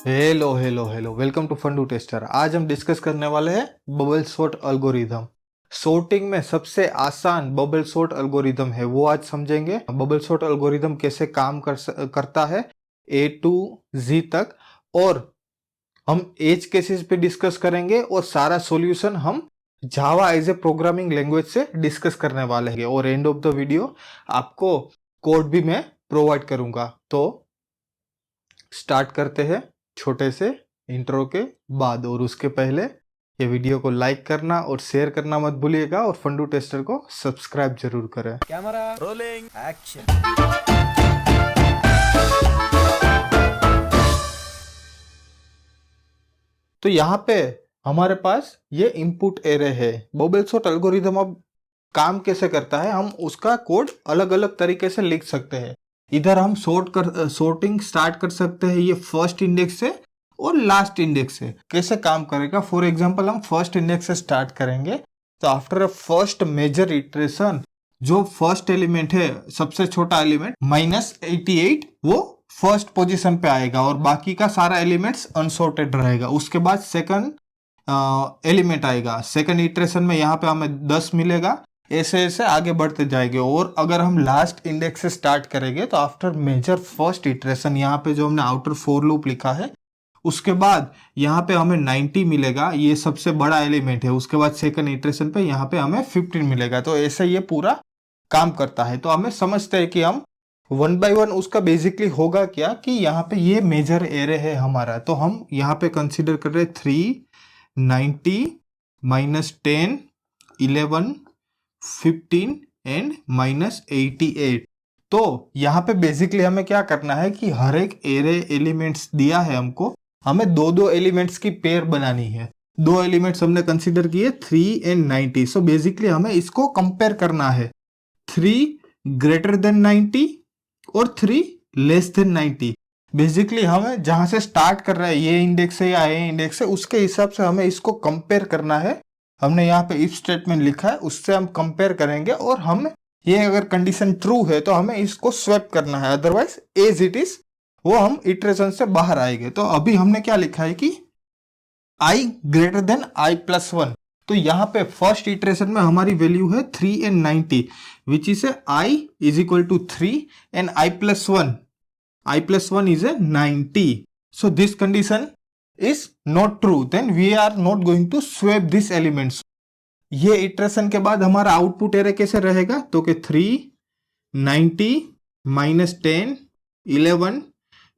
Hello hello hello, welcome to Fundoo tester. आज हम discuss करने वाले हैं बबल सॉर्ट एल्गोरिथम। सॉर्टिंग में सबसे आसान बबल सॉर्ट एल्गोरिथम है, वो आज समझेंगे। बबल सॉर्ट एल्गोरिथम कैसे काम करता है ए टू जी तक, और हम एज केसेस पे डिस्कस करेंगे, और सारा सॉल्यूशन हम जावा एज ए प्रोग्रामिंग लैंग्वेज से डिस्कस करने वाले हैं। और एंड ऑफ द वीडियो आपको कोड भी मैं प्रोवाइड करूंगा। तो स्टार्ट करते हैं छोटे से इंट्रो के बाद, और उसके पहले ये वीडियो को लाइक करना और शेयर करना मत भूलिएगा, और फंडू टेस्टर को सब्सक्राइब जरूर करें। Camera rolling action. तो यहाँ पे हमारे पास ये इनपुट एरे है। बबल सॉर्ट एल्गोरिथम अब काम कैसे करता है, हम उसका कोड अलग अलग तरीके से लिख सकते हैं। इधर हम सॉर्टिंग स्टार्ट कर सकते हैं ये फर्स्ट इंडेक्स से और लास्ट इंडेक्स से। कैसे काम करेगा, फॉर एग्जांपल हम फर्स्ट इंडेक्स से स्टार्ट करेंगे, तो after a first major iteration जो फर्स्ट एलिमेंट है, सबसे छोटा एलिमेंट -88, वो फर्स्ट पोजीशन पे आएगा और बाकी का सारा एलिमेंट्स अनसॉर्टेड रहेगा। उसके बाद सेकंड एलिमेंट आएगा, सेकंड इटरेशन में यहाँ पे हमें 10 मिलेगा। ऐसे ऐसे आगे बढ़ते जाएंगे। और अगर हम लास्ट इंडेक्स से स्टार्ट करेंगे तो आफ्टर मेजर फर्स्ट इटरेशन, यहाँ पे जो हमने आउटर फोर लूप लिखा है, उसके बाद यहाँ पे हमें 90 मिलेगा, ये सबसे बड़ा एलिमेंट है। उसके बाद सेकंड इटरेशन पे यहाँ पे हमें 15 मिलेगा। तो ऐसे ये पूरा काम करता है। तो हमें समझते हैं कि हम 1 by 1 उसका बेसिकली होगा क्या, कि यहाँ पे ये मेजर एरे है हमारा। तो हम यहाँ पे कंसिडर कर रहे 3, 90, -10, 11, 15 एंड -88। तो यहाँ पे बेसिकली हमें क्या करना है कि हर एक एरे एलिमेंट्स दिया है हमको, हमें दो दो एलिमेंट्स की पेयर बनानी है। दो एलिमेंट्स हमने कंसीडर किए 3 एंड 90। सो बेसिकली हमें इसको कंपेयर करना है, 3 ग्रेटर देन 90 और 3 लेस देन 90। बेसिकली हमें जहां से स्टार्ट कर रहा है, ये इंडेक्स है या ये इंडेक्स है, उसके हिसाब से हमें इसको कंपेयर करना है। हमने यहाँ पे इफ स्टेटमेंट लिखा है, उससे हम कंपेयर करेंगे, और हम ये अगर कंडीशन ट्रू है तो हमें इसको स्वैप करना है, अदरवाइज एज इट इज वो हम इटरेशन से बाहर आएंगे। तो अभी हमने क्या लिखा है कि i ग्रेटर देन i+1। तो यहाँ पे फर्स्ट इटरेशन में हमारी वैल्यू है 3 and 90, which is i is equal to 3 and i+1 is a 90. So this condition is not true, then we are not going to swap these elements. ये iteration के बाद हमारा आउटपुट एरे कैसे रहेगा, तो कि 3, 90, -10, 11,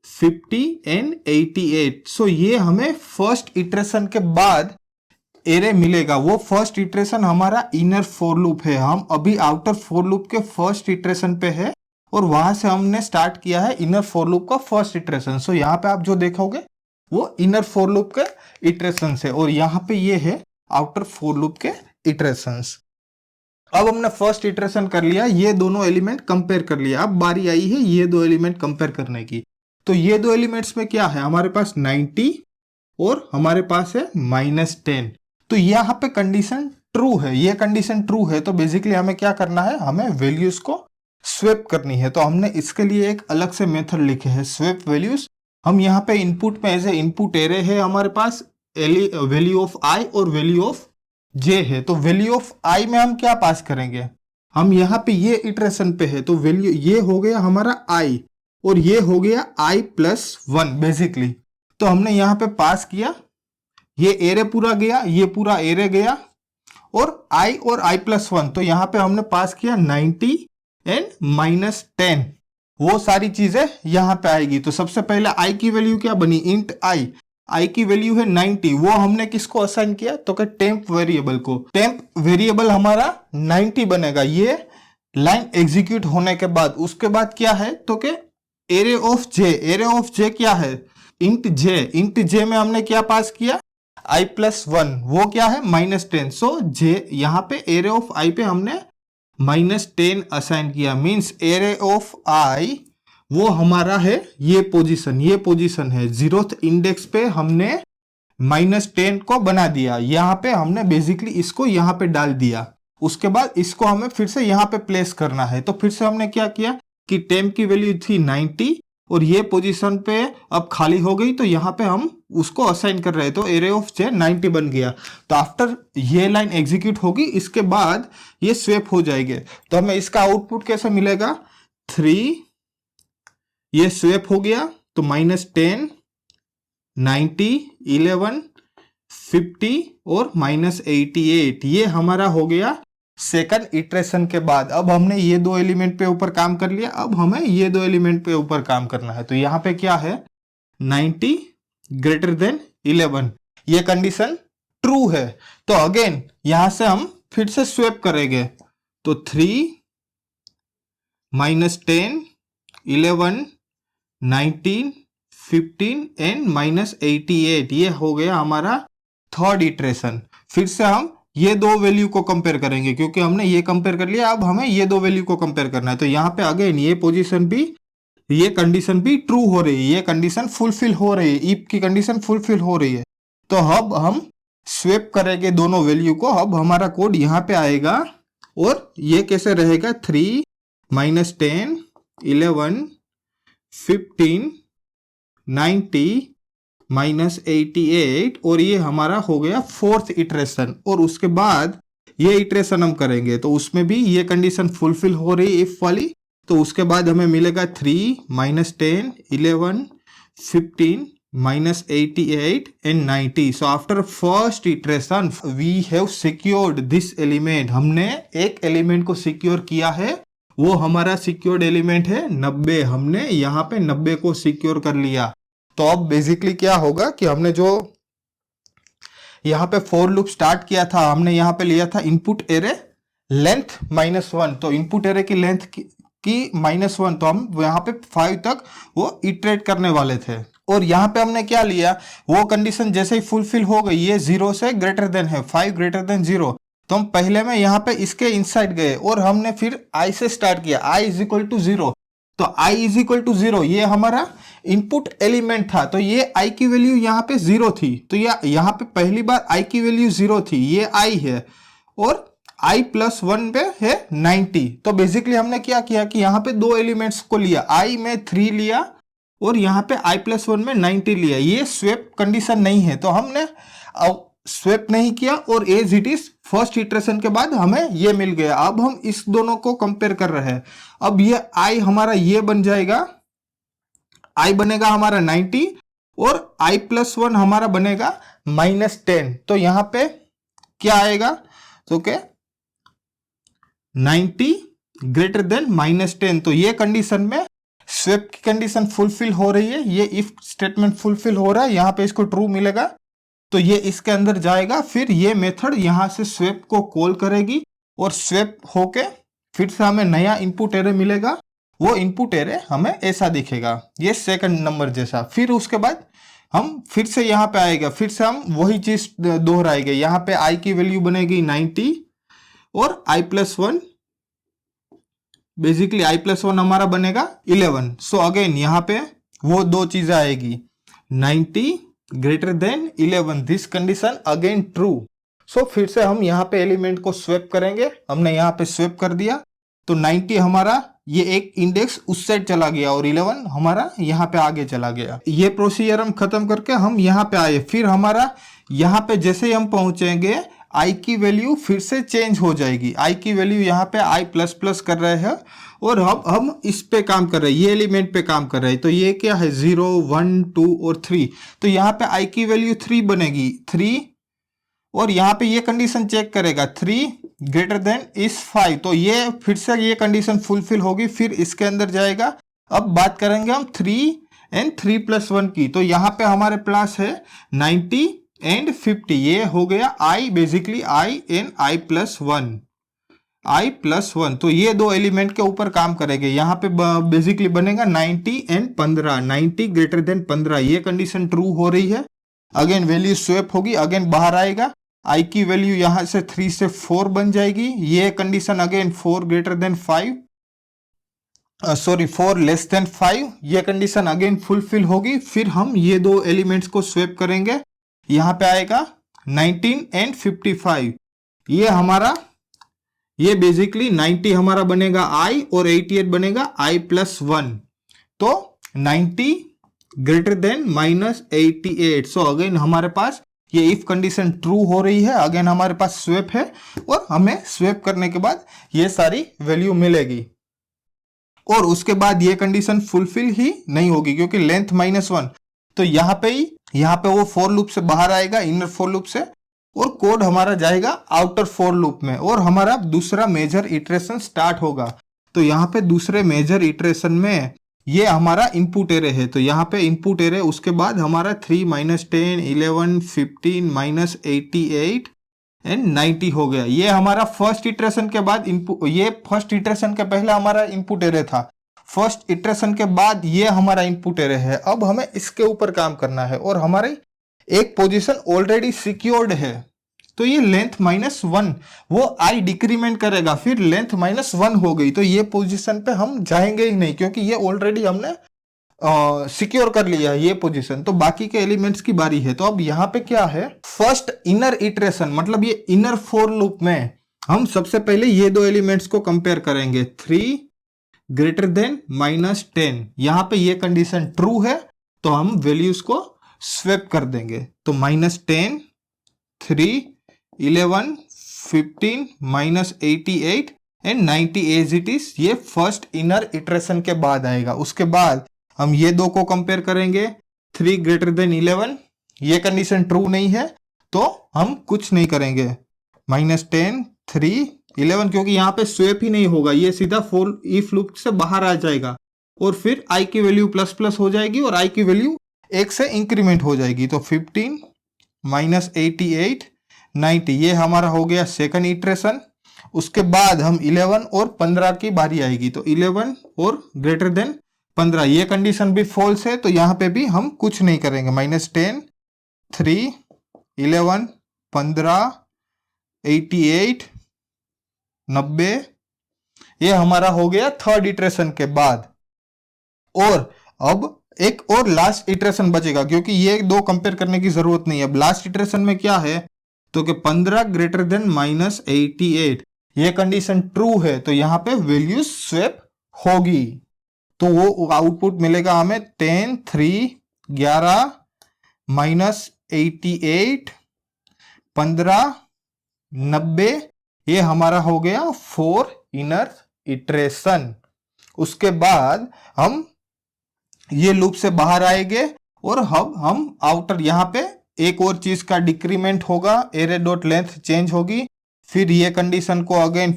50 एंड 88। सो ये हमें फर्स्ट इटरेशन के बाद एरे मिलेगा। वो फर्स्ट इटरेशन हमारा इनर फॉर लूप है। हम अभी आउटर फॉर लूप के फर्स्ट इटरेशन पे है, और वहां से हमने स्टार्ट किया है इनर फॉर लूप का फर्स्ट इटरेशन। सो यहाँ पे आप जो देखोगे वो इनर फॉर लूप के इटरेशन है, और यहाँ पे ये है आउटर फॉर लूप के इटरेशंस। अब हमने फर्स्ट इटरेशन कर लिया, ये दोनों एलिमेंट कंपेयर कर लिया। अब बारी आई है ये दो एलिमेंट कंपेयर करने की। तो ये दो एलिमेंट्स में क्या है, हमारे पास 90 और हमारे पास है -10। तो यहाँ पे कंडीशन ट्रू है, ये कंडीशन ट्रू है। तो बेसिकली हमें क्या करना है, हमें वैल्यूज को स्वैप करनी है। तो हमने इसके लिए एक अलग से मेथड लिखे हैं, स्वैप वैल्यूज। हम यहाँ पे इनपुट में एज ए इनपुट एरे है हमारे पास वैल्यू ऑफ i और वैल्यू ऑफ j है। तो वैल्यू ऑफ i में हम क्या पास करेंगे, हम यहाँ पे ये इटरेशन पे है, तो वैल्यू ये हो गया हमारा i और ये हो गया i+1 बेसिकली। तो हमने यहाँ पे पास किया, ये एरे पूरा गया, ये पूरा एरे गया, और i और i+1। तो यहाँ पे हमने पास किया 90 एंड -10, वो सारी चीजें यहाँ पे आएगी। तो सबसे पहले i की वैल्यू क्या बनी, इंट i की वैल्यू है 90। वो हमने किसको असाइन किया, तो कि टेम्प वेरिएबल को। टेम्प वेरिएबल हमारा 90 बनेगा ये लाइन एग्जीक्यूट होने के बाद। उसके बाद क्या है, तो कि एरे ऑफ j क्या है, इंट j में हमने क्या पास किया, i+1, वो क्या है -10। सो j यहाँ पे एरे ऑफ i पे हमने -10 असाइन किया, मींस एरे ऑफ i वो हमारा है ये पोजीशन है 0th इंडेक्स पे हमने -10 को बना दिया। यहाँ पे हमने बेसिकली इसको यहाँ पे डाल दिया। उसके बाद इसको हमें फिर से यहाँ पे प्लेस करना है। तो फिर से हमने क्या किया कि टेम्प की वैल्यू थी 90 और ये पोजीशन पे अब खाली हो गई, तो यहाँ पे हम उसको असाइन कर रहे हैं, तो एरे ऑफ जे 90 बन गया। तो आफ्टर ये लाइन एग्जीक्यूट होगी, इसके बाद ये स्वेप हो जाएंगे। तो हमें इसका आउटपुट कैसे मिलेगा, 3, ये स्वेप हो गया, तो -10, 90, 11, 50 और -88, ये हमारा हो गया सेकंड इटरेशन के बाद। अब हमने ये दो एलिमेंट पे ऊपर काम कर लिया, अब हमें ये दो एलिमेंट पे ऊपर काम करना है। तो यहाँ पे क्या है, 90 ग्रेटर देन 11, ये कंडीशन ट्रू है। तो अगेन यहां से हम फिर से स्वेप करेंगे, तो 3, -10, 11, 19, 15 एंड -88, ये हो गया हमारा थर्ड इटरेशन। फिर से हम ये दो वैल्यू को कंपेयर करेंगे, क्योंकि हमने ये कंपेयर कर लिया, अब हमें ये दो वैल्यू को कंपेयर करना है। तो यहाँ पे अगेन ये पोजीशन भी, ये कंडीशन भी ट्रू हो रही है, ये कंडीशन फुलफिल हो रही है, इफ की कंडीशन फुलफिल हो रही है। तो अब हम स्वेप करेंगे दोनों वैल्यू को। अब हमारा कोड यहाँ पे आएगा और ये कैसे रहेगा, 3, -10, 11, 15, 90, -88, और ये हमारा हो गया फोर्थ इटरेशन। और उसके बाद ये इटरेशन हम करेंगे, तो उसमें भी ये कंडीशन फुलफिल हो रही है, इफ वाली। तो उसके बाद हमें मिलेगा 3, -10, 11, 15, -88 and 90। So after first iteration we have secured this element, हमने एक एलिमेंट को सिक्योर किया है, वो हमारा सिक्योर्ड एलिमेंट है 90। हमने यहाँ पे 90 को सिक्योर कर लिया। तो अब बेसिकली क्या होगा कि हमने जो यहाँ पे फॉर लूप स्टार्ट किया था, हमने यहाँ पे लिया था इनपुट एरे लेंथ -1, तो इनपुट एरे की लेंथ की -1, तो हम यहाँ पे 5 तक वो इटरेट करने वाले थे। और यहाँ पे हमने क्या लिया, वो कंडीशन जैसे ही फुलफिल हो गई, ये 0 से ग्रेटर देन है, 5 ग्रेटर देन 0, तो हम पहले में यहाँ पे इसके इनसाइड गए और हमने फिर i से स्टार्ट किया, i = 0। तो i = 0 ये हमारा इनपुट एलिमेंट था, तो ये i की वैल्यू यहाँ पे 0 थी, तो यहाँ पे पहली बार i की वैल्यू 0 थी, ये i है, और i + 1 पे है 90। तो बेसिकली हमने क्या किया कि यहाँ पे दो एलिमेंट्स को लिया, i में 3 लिया और यहाँ पे i + 1 में 90 लिया। ये स्वेप कंडीशन नहीं है, तो हमने स्वेप नहीं किया और as it is first iteration के बाद हमें ये मिल गया। अब हम इस दोनों को कंपेयर कर रहे हैं। अब ये i हमारा ये बन जाएगा, i बनेगा हमारा 90 और i + 1 हमारा बनेगा -10। तो यहाँ पे क्या आएगा, तो क्या 90 ग्रेटर देन -10। तो ये कंडीशन में स्वेप की कंडीशन फुलफिल हो रही है, ये इफ स्टेटमेंट फुलफिल हो रहा है, यहाँ पे इसको ट्रू मिलेगा, तो ये इसके अंदर जाएगा। फिर ये मेथड यहाँ से स्वेप को कॉल करेगी और स्वेप होके फिर से हमें नया इनपुट एरे मिलेगा। वो इनपुट एरे हमें ऐसा दिखेगा, ये सेकंड नंबर जैसा। फिर उसके बाद हम फिर से यहाँ पे आएगा, फिर से हम वही चीज दोहराएंगे। यहाँ पे i की वैल्यू बनेगी 90 और i + 1, बेसिकली i + 1 हमारा बनेगा 11। सो अगेन यहाँ पे वो दो चीजें आएगी, 90 greater than 11, this condition again true. So फिर से हम यहाँ पे एलिमेंट को स्वेप करेंगे, हमने यहाँ पे स्वेप कर दिया, तो 90 हमारा ये एक इंडेक्स उस साइड चला गया और 11 हमारा यहाँ पे आगे चला गया। ये प्रोसीजर हम खत्म करके हम यहाँ पे आए। फिर हमारा यहाँ पे जैसे ही हम पहुंचेंगे, i की वैल्यू फिर से चेंज हो जाएगी। i की वैल्यू यहाँ पे i++ कर रहे हैं और हम इस पे काम कर रहे हैं, ये एलिमेंट पे काम कर रहे हैं। तो ये क्या है, 0, 1, 2 और 3। तो यहाँ पे i की वैल्यू 3 बनेगी, 3, और यहाँ पे ये कंडीशन चेक करेगा 3 ग्रेटर देन इज 5। तो ये फिर से ये कंडीशन फुलफिल होगी, फिर इसके अंदर जाएगा। अब बात करेंगे हम 3 एंड 3 + 1 की। तो यहाँ पे हमारे पास है 90 एंड 50, ये हो गया i, basically i and i + 1, i + 1। तो ये दो एलिमेंट के ऊपर काम करेंगे। यहाँ पे बेसिकली बनेगा 90 एंड 15, 90 ग्रेटर देन 15, ये कंडीशन ट्रू हो रही है। अगेन वैल्यू स्वेप होगी, अगेन बाहर आएगा, i की वैल्यू यहाँ से 3 से 4 बन जाएगी। ये condition again 4 greater than 5, 4 less than 5, ये कंडीशन अगेन फुलफिल होगी। फिर हम ये दो एलिमेंट्स को स्वेप करेंगे, यहाँ पे आएगा 19 एंड 55, ये हमारा, ये बेसिकली 90 हमारा बनेगा i और 88 बनेगा i + 1। तो 90 ग्रेटर देन -88। सो अगेन हमारे पास ये इफ कंडीशन ट्रू हो रही है, अगेन हमारे पास स्वेप है और हमें स्वेप करने के बाद ये सारी वैल्यू मिलेगी। और उसके बाद ये कंडीशन फुलफिल ही नहीं होगी क्योंकि लेंथ -1, तो यहाँ पे वो फॉर लूप से बाहर आएगा, इनर फॉर लूप से, और कोड हमारा जाएगा आउटर फॉर लूप में और हमारा दूसरा मेजर इटरेशन स्टार्ट होगा। तो यहाँ पे दूसरे मेजर इटरेशन में ये हमारा इनपुट एरे है, तो यहाँ पे इनपुट एरे, उसके बाद हमारा 3 -10 11 15 -88 एंड 90 हो गया। ये हमारा फर्स्ट इटरेशन के बाद इनपुट, ये फर्स्ट इटरेशन के पहले हमारा इनपुट एरे था, फर्स्ट इटरेशन के बाद ये हमारा इनपुट एरे है। अब हमें इसके ऊपर काम करना है और हमारी एक पोजीशन ऑलरेडी सिक्योर्ड है, तो ये लेंथ -1 वो आई डिक्रीमेंट करेगा, फिर लेंथ -1 हो गई, तो ये पोजीशन पे हम जाएंगे ही नहीं क्योंकि ये ऑलरेडी हमने सिक्योर कर लिया है ये पोजीशन। तो बाकी के एलिमेंट्स की बारी है। तो अब यहाँ पे क्या है, फर्स्ट इनर इटरेशन मतलब ये इनर फॉर लूप में हम सबसे पहले ये दो एलिमेंट्स को कंपेयर करेंगे, 3 ग्रेटर देन -10। यहाँ पे ये कंडीशन ट्रू है तो हम वैल्यूज को स्वेप कर देंगे, तो -10 3 11 15 -88 एंड 90 एज इट इज, ये फर्स्ट इनर इटरेशन के बाद आएगा। उसके बाद हम ये दो को कंपेयर करेंगे, 3 ग्रेटर देन 11, ये कंडीशन ट्रू नहीं है तो हम कुछ नहीं करेंगे, -10 3 11, क्योंकि यहाँ पे स्वेप ही नहीं होगा, ये सीधा फॉर इफ लूप से बाहर आ जाएगा और फिर i की वैल्यू ++ हो जाएगी और i की वैल्यू 1 से इंक्रीमेंट हो जाएगी। तो 15 -88 90, ये हमारा हो गया सेकंड इटरेशन। उसके बाद हम 11 और 15 की बारी आएगी, तो 11 और ग्रेटर देन 15, ये कंडीशन भी फॉल्स है तो यहाँ पे भी हम कुछ नहीं करेंगे, -10 3 11 15 88 90, ये हमारा हो गया थर्ड इटरेशन के बाद। और अब एक और लास्ट इटरेशन बचेगा क्योंकि ये दो कंपेयर करने की जरूरत नहीं है। अब लास्ट इटरेशन में क्या है, तो कि 15 ग्रेटर देन -88, ये कंडीशन ट्रू है तो यहाँ पे वैल्यू स्वेप होगी, तो वो आउटपुट मिलेगा हमें 10 3 11 -88 15 90, ये हमारा हो गया 4 इनर इटरेशन। उसके बाद हम ये लूप से बाहर आएंगे और हम आउटर, यहाँ पे एक और चीज का डिक्रीमेंट होगा, एरे डॉट लेंथ चेंज होगी, फिर ये कंडीशन को अगेन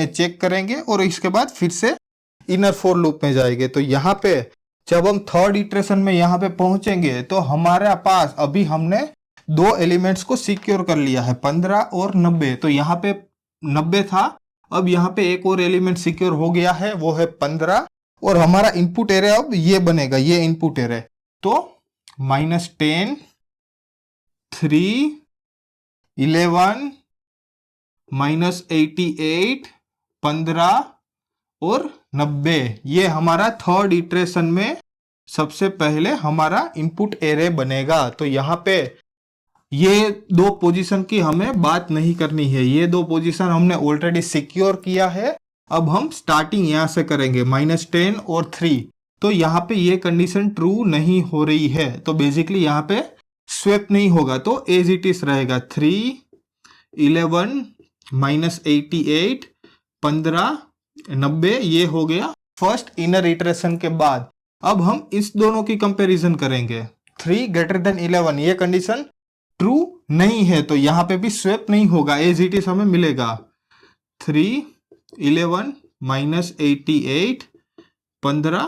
चेक करेंगे और इसके बाद फिर से इनर फॉर लूप में जाएंगे। तो यहाँ पे जब हम थर्ड इटरेशन में यहाँ पे पहुंचेंगे तो हमारे पास अभी हमने दो एलिमेंट्स को सिक्योर कर लिया है, 15 और 90, तो यहाँ पे 90 था, अब यहाँ पे एक और एलिमेंट सिक्योर हो गया है वो है 15 और हमारा इनपुट एरे अब ये बनेगा, ये इनपुट एरे। तो -10 3 11 -88 15 और 90, ये हमारा थर्ड इटरेशन में सबसे पहले हमारा इनपुट एरे बनेगा। तो यहाँ पे ये दो पोजीशन की हमें बात नहीं करनी है, ये दो पोजीशन हमने ऑलरेडी सिक्योर किया है। अब हम स्टार्टिंग यहां से करेंगे, -10 और 3, तो यहाँ पे ये कंडीशन ट्रू नहीं हो रही है तो बेसिकली यहाँ पे स्वेप नहीं होगा, तो एज इट इज रहेगा 3 11 -88 15 90, ये हो गया फर्स्ट इनर इटरेशन के बाद। अब हम इस दोनों की कंपैरिजन करेंगे, 3 ग्रेटर देन 11, ये कंडीशन ट्रू नहीं है तो यहाँ पे भी स्वेप नहीं होगा, एज इट इज हमें मिलेगा 3 11 -88 15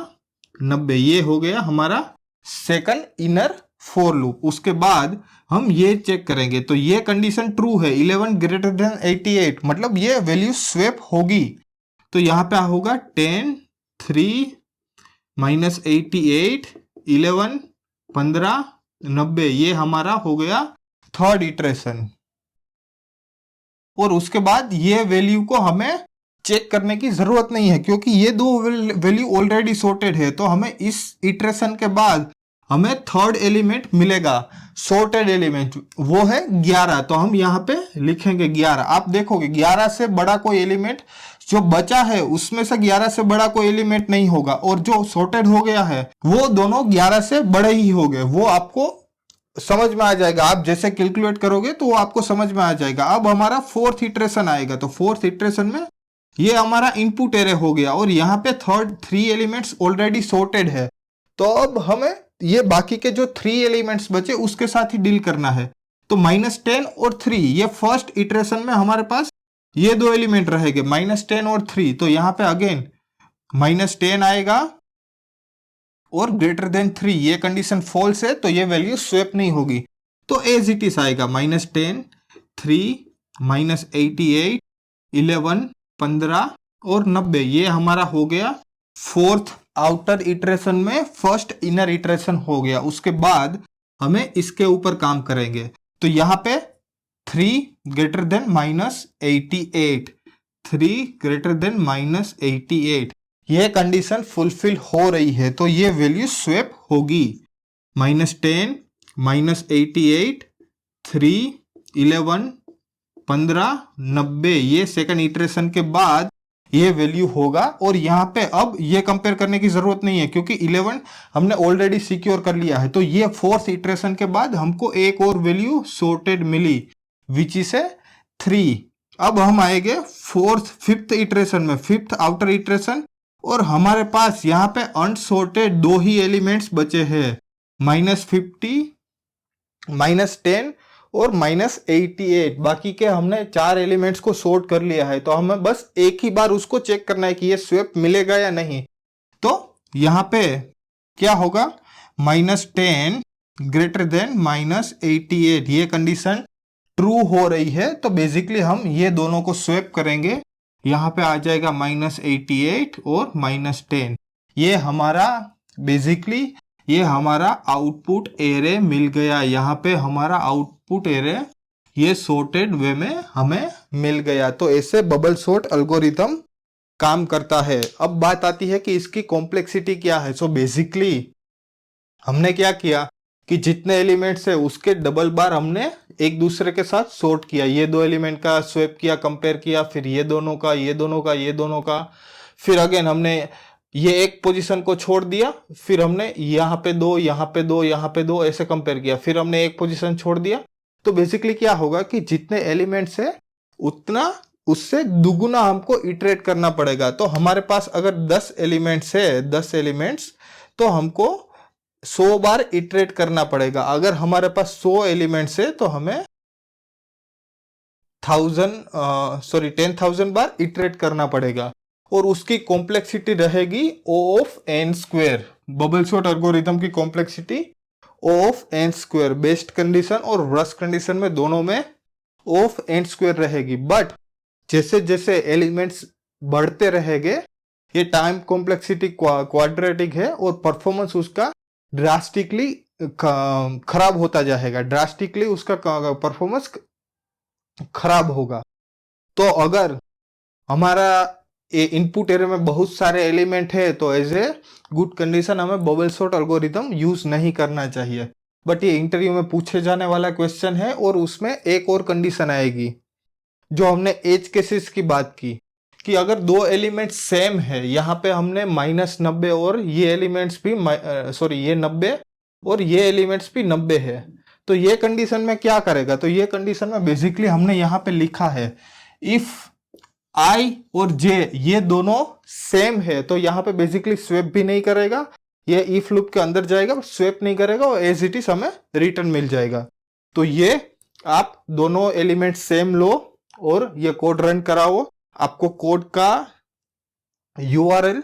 90, ये हो गया हमारा सेकंड इनर फॉर लूप। उसके बाद हम ये चेक करेंगे तो ये कंडीशन ट्रू है, 11 ग्रेटर देन 88, मतलब ये वैल्यू स्वेप होगी, तो यहाँ पे होगा 10 3 -88 11 15 90, ये हमारा हो गया थर्ड इटरेशन। और उसके बाद ये वैल्यू को हमें चेक करने की जरूरत नहीं है क्योंकि ये दो वैल्यू ऑलरेडी सॉर्टेड है, तो हमें इस इटरेशन के बाद हमें थर्ड एलिमेंट मिलेगा, सॉर्टेड एलिमेंट, वो है 11, तो हम यहाँ पे लिखेंगे 11। आप देखोगे 11 से बड़ा कोई एलिमेंट जो बचा है उसमें से 11 से बड़ा कोई एलिमेंट नहीं होगा, और जो सॉर्टेड हो गया है वो दोनों 11 से बड़े ही हो गए। वो आपको समझ में आ जाएगा, आप जैसे कैलकुलेट करोगे तो वो आपको समझ में आ जाएगा। अब हमारा फोर्थ इटरेशन आएगा, तो फोर्थ इटरेशन में ये हमारा इनपुट एरे हो गया, और यहाँ पे थर्ड 3 एलिमेंट्स ऑलरेडी सॉर्टेड है। तो अब हमें ये बाकी के जो 3 एलिमेंट्स बचे उसके साथ ही डील करना है। तो -10 और 3, ये फर्स्ट इटरेशन में हमारे पास ये दो एलिमेंट रहेंगे, -10 और 3। तो यहाँ पे अगेन -10 आएगा और >3, ये कंडीशन फॉल्स है तो ये वैल्यू स्वैप नहीं होगी। तो एज इट इज आएगा -10, 3, -88, 11, 15 और 90। ये हमारा हो गया फोर्थ आउटर इटरेशन में फर्स्ट इनर इटरेशन हो गया। उसके बाद हमें इसके ऊपर काम करेंगे। तो यहाँ पे 3 > -88, 3 > -88, ये कंडीशन फुलफिल हो रही है तो ये वैल्यू स्वैप होगी। -10, -88, 3, 11, 15, 90, ये सेकंड इटरेशन के बाद ये वैल्यू होगा। और यहाँ पे अब ये कंपेयर करने की जरूरत नहीं है क्योंकि 11 हमने ऑलरेडी सिक्योर कर लिया है। तो ये फोर्थ इटरेशन के बाद हमको एक और वैल्यू सॉर्टेड मिली विच इज 3। अब हम आएंगे फिफ्थ इटरेशन में, फिफ्थ आउटर इटरेशन, और हमारे पास यहाँ पे अनसॉर्टेड 2 ही एलिमेंट्स बचे हैं, -50, -10 और -88। बाकी के हमने 4 एलिमेंट्स को सॉर्ट कर लिया है। तो हमें बस एक ही बार उसको चेक करना है कि ये स्वैप मिलेगा या नहीं। तो यहाँ पे क्या होगा, -10 > -88, ये कंडीशन ट्रू हो रही है। तो बेसिकली हम ये दोनों को स्वैप करेंगे, यहाँ पे आ जाएगा -88 और -10। ये हमारा बेसिकली ये हमारा आउटपुट एरे मिल गया। यहाँ पे हमारा आउटपुट एरे ये सॉर्टेड वे में हमें मिल गया। तो ऐसे बबल सॉर्ट एल्गोरिथम काम करता है। अब बात आती है कि इसकी कॉम्प्लेक्सिटी क्या है। सो बेसिकली हमने क्या किया कि जितने एलिमेंट्स है उसके डबल बार हमने एक दूसरे के साथ सॉर्ट किया। ये 2 एलिमेंट का स्वैप किया, कंपेयर किया, फिर ये दोनों का, ये दोनों का, ये दोनों का, फिर अगेन हमने ये एक पोजीशन को छोड़ दिया, फिर हमने यहाँ पे 2, यहाँ पे 2, यहाँ पे 2 ऐसे कंपेयर किया, फिर हमने एक पोजीशन छोड़ दिया। तो बेसिकली क्या होगा कि जितने एलिमेंट्स है उतना उससे दुगुना हमको इटरेट करना पड़ेगा। तो हमारे पास अगर 10 एलिमेंट्स है, 10 एलिमेंट्स, तो हमको 100 बार इटरेट करना पड़ेगा। अगर हमारे पास 100 एलिमेंट्स है तो हमें 10,000 बार इटरेट करना पड़ेगा। और उसकी कॉम्प्लेक्सिटी रहेगी O of n²। Bubble sort algorithm की complexity O of n², best condition और वर्स्ट कंडीशन में दोनों में O of n² रहेगी। बट जैसे जैसे एलिमेंट्स बढ़ते रहेंगे ये टाइम कॉम्प्लेक्सिटी क्वाड्रेटिक है और परफॉर्मेंस उसका ड्रास्टिकली खराब होता जाएगा, ड्रास्टिकली उसका परफॉर्मेंस खराब होगा। तो अगर हमारा इनपुट एरे में बहुत सारे एलिमेंट है तो एज ए गुड कंडीशन हमें बबल सॉर्ट एल्गोरिथम यूज नहीं करना चाहिए। बट ये इंटरव्यू में पूछे जाने वाला क्वेश्चन है और उसमें एक और कंडीशन आएगी जो हमने एज केसेस की बात की कि अगर 2 एलिमेंट सेम है, यहाँ पे हमने -90 और ये एलिमेंट्स भी ये 90 और ये एलिमेंट्स भी 90 है, तो ये कंडीशन में क्या करेगा। तो ये कंडीशन में बेसिकली हमने यहाँ पे लिखा है इफ I और J ये दोनों सेम है तो यहाँ पे बेसिकली स्वैप भी नहीं करेगा, ये इफ लूप के अंदर जाएगा, स्वैप नहीं करेगा और एज इट इज हमें रिटर्न मिल जाएगा। तो ये आप दोनों एलिमेंट सेम लो और ये कोड रन कराओ। आपको कोड का URL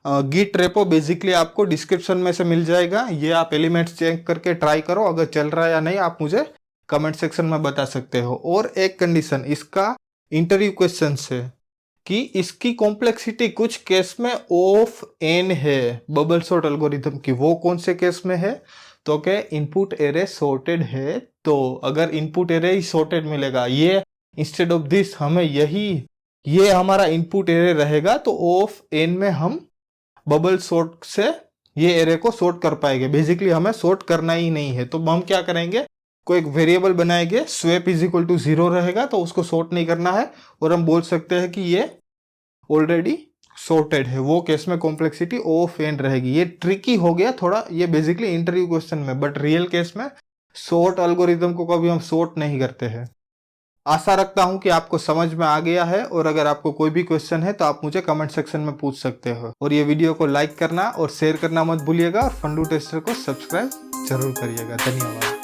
गिट रेपो बेसिकली आपको डिस्क्रिप्शन में से मिल जाएगा। ये आप एलिमेंट्स चेक करके ट्राई करो, अगर चल रहा है या नहीं आप मुझे कमेंट सेक्शन में बता सकते हो। और एक कंडीशन इसका इंटरव्यू क्वेश्चन है कि इसकी कॉम्प्लेक्सिटी कुछ केस में O of n है बबल सॉर्ट एल्गोरिथम की। वो कौन से केस में है तो क्या इनपुट एरे सॉर्टेड है। तो अगर इनपुट एरे ही सॉर्टेड मिलेगा, ये इंस्टेड ऑफ दिस हमें ये हमारा इनपुट एरे रहेगा, तो O of n में हम बबल सॉर्ट से ये एरे को सॉर्ट कर पाएंगे। बेसिकली हमें सॉर्ट करना ही नहीं है तो हम क्या करेंगे, कोई एक वेरिएबल बनाएंगे, स्वैप = 0 रहेगा तो उसको सॉर्ट नहीं करना है। और हम बोल सकते हैं कि ये ऑलरेडी सॉर्टेड है, वो केस में कॉम्प्लेक्सिटी ऑफ एन रहेगी। ये ट्रिकी हो गया थोड़ा, ये बेसिकली इंटरव्यू क्वेश्चन में, बट रियल केस में सॉर्ट एल्गोरिदम को कभी हम सॉर्ट नहीं करते हैं। आशा रखता हूं कि आपको समझ में आ गया है, और अगर आपको कोई भी क्वेश्चन है तो आप मुझे कमेंट सेक्शन में पूछ सकते हो। और ये वीडियो को लाइक करना और शेयर करना मत भूलिएगा, और फंडू टेस्टर को सब्सक्राइब जरूर करिएगा। धन्यवाद।